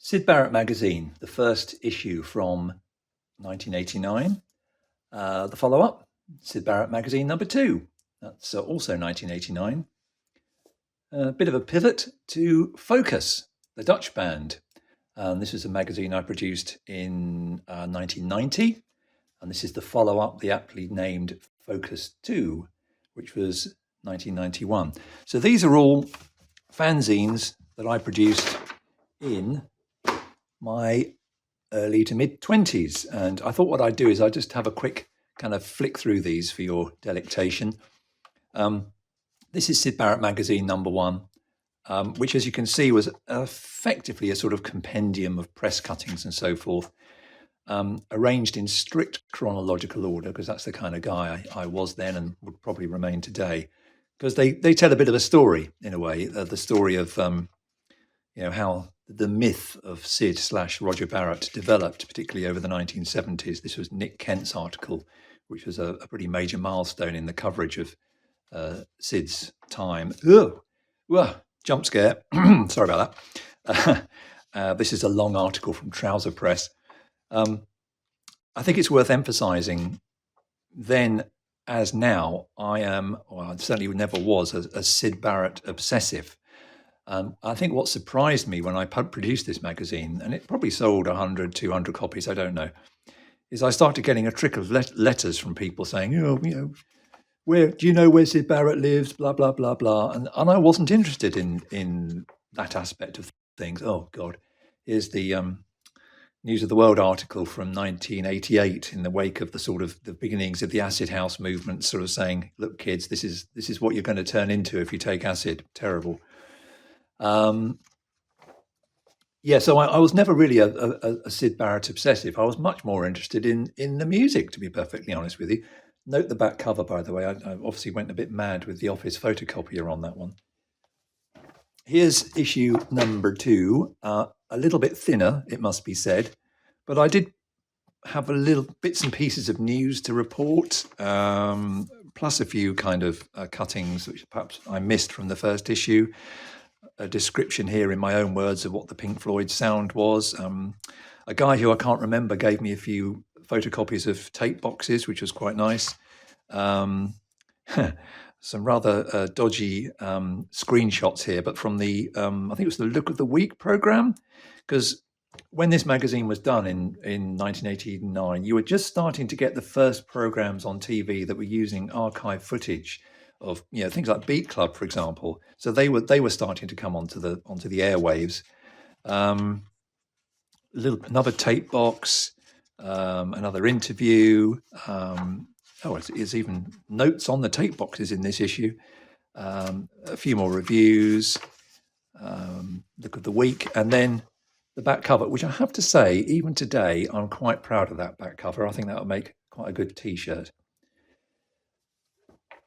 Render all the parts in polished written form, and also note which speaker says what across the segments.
Speaker 1: Syd Barrett Magazine, the first issue from 1989. The follow-up, Syd Barrett Magazine number 2. That's also 1989. A bit of a pivot to Focus, the Dutch band. This was a magazine I produced in 1990. And this is the follow-up, the aptly named Focus 2, which was 1991. So these are all fanzines that I produced in my early to mid 20s. And I thought what I'd do is I'd just have a quick kind of flick through these for your delectation. This is Syd Barrett Magazine number 1, which, as you can see, was effectively a sort of compendium of press cuttings and so forth, arranged in strict chronological order, because that's the kind of guy I was then and would probably remain today, because they tell a bit of a story, in a way, the story of how the myth of Syd/Roger Barrett developed, particularly over the 1970s. This was Nick Kent's article, which was a pretty major milestone in the coverage of Syd's time. Jump scare. Sorry about that. This is a long article from Trouser Press. I think it's worth emphasising then, as now, I certainly never was, a Syd Barrett obsessive. I think what surprised me when I produced this magazine, and it probably sold 100, 200 copies, I don't know, is I started getting a trickle of letters from people saying, where do you know where Syd Barrett lives, blah, blah, blah, blah. And I wasn't interested in that aspect of things. Oh, God. Here's the News of the World article from 1988 in the wake of the beginnings of the acid house movement, sort of saying, look, kids, this is what you're going to turn into if you take acid. Terrible. So I was never really a Syd Barrett obsessive. I was much more interested in the music, to be perfectly honest with you. Note the back cover, by the way. I obviously went a bit mad with the office photocopier on that one. Here's issue number 2, a little bit thinner, it must be said, but I did have a little bits and pieces of news to report, plus a few kind of cuttings which perhaps I missed from the first issue. A description here in my own words of what the Pink Floyd sound was. A guy who I can't remember gave me a few photocopies of tape boxes, which was quite nice. Some rather dodgy screenshots here, but from the, I think it was the Look of the Week program, because when this magazine was done in 1989, you were just starting to get the first programs on TV that were using archive footage of things like Beat Club, for example. So they were starting to come onto the airwaves. Another tape box, another interview. There's even notes on the tape boxes in this issue. A few more reviews. Look of the Week, and then the back cover, which I have to say, even today, I'm quite proud of that back cover. I think that would make quite a good T-shirt.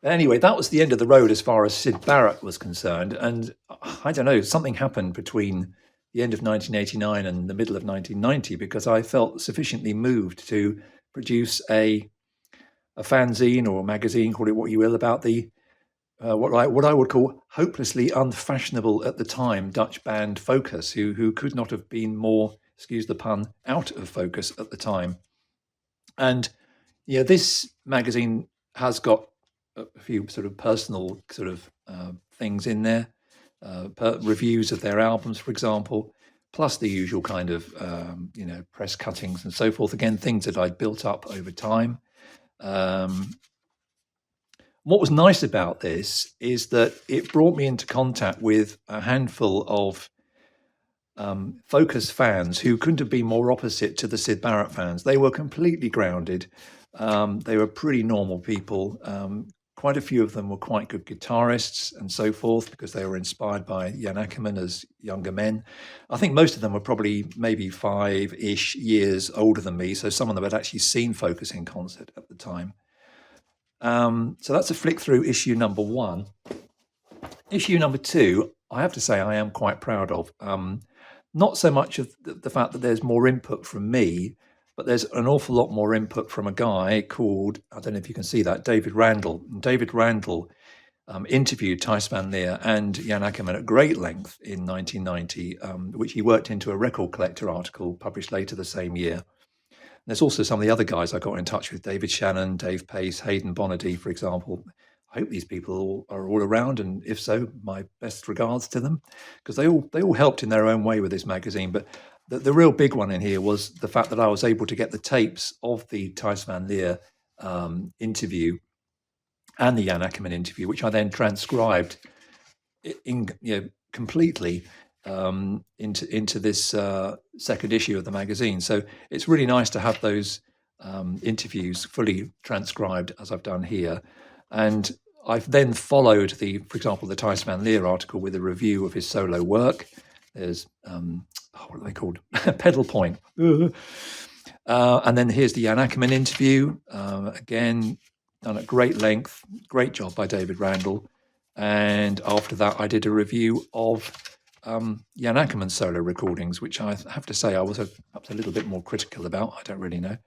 Speaker 1: Anyway, that was the end of the road as far as Syd Barrett was concerned. And I don't know, something happened between the end of 1989 and the middle of 1990, because I felt sufficiently moved to produce a fanzine or a magazine, call it what you will, about the what I would call hopelessly unfashionable at the time Dutch band Focus, who could not have been more, excuse the pun, out of focus at the time. And this magazine has got a few sort of personal things in there, reviews of their albums, for example, plus the usual kind of press cuttings and so forth. Again, things that I'd built up over time. What was nice about this is that it brought me into contact with a handful of Focus fans who couldn't have been more opposite to the Syd Barrett fans. They were completely grounded. They were pretty normal people. Quite a few of them were quite good guitarists and so forth, because they were inspired by Jan Akkerman as younger men. I think most of them were probably maybe 5-ish years older than me, so some of them had actually seen Focus in concert at the time. So that's a flick through issue number 1. Issue number 2, I have to say I am quite proud of. Not so much of the fact that there's more input from me, but there's an awful lot more input from a guy called, I don't know if you can see that, David Randall. And David Randall interviewed Thijs van Leer and Jan Akkerman at great length in 1990, which he worked into a Record Collector article published later the same year. And there's also some of the other guys I got in touch with, David Shannon, Dave Pace, Hayden Bonady, for example. I hope these people are all around, and if so, my best regards to them, because they all helped in their own way with this magazine. But the real big one in here was the fact that I was able to get the tapes of the Thijs van Leer interview and the Jan Akkerman interview, which I then transcribed completely into this second issue of the magazine. So it's really nice to have those interviews fully transcribed, as I've done here. And I've then followed for example, the Thijs van Leer article with a review of his solo work. There's what are they called? Pedal Point. And then here's the Jan Akkerman interview. Again, done at great length. Great job by David Randall. And after that, I did a review of Jan Akkerman's solo recordings, which I have to say I was perhaps a little bit more critical about. I don't really know.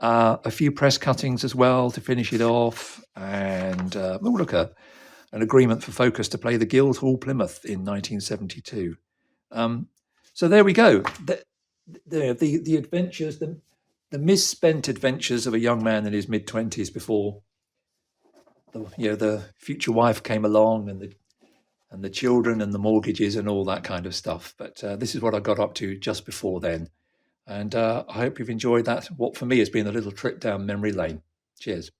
Speaker 1: A few press cuttings as well to finish it off. And an agreement for Focus to play the Guildhall Plymouth in 1972. So there we go. The adventures, the misspent adventures of a young man in his mid-20s before the future wife came along, and the children and the mortgages and all that kind of stuff. But this is what I got up to just before then. And I hope you've enjoyed that, what for me has been a little trip down memory lane. Cheers.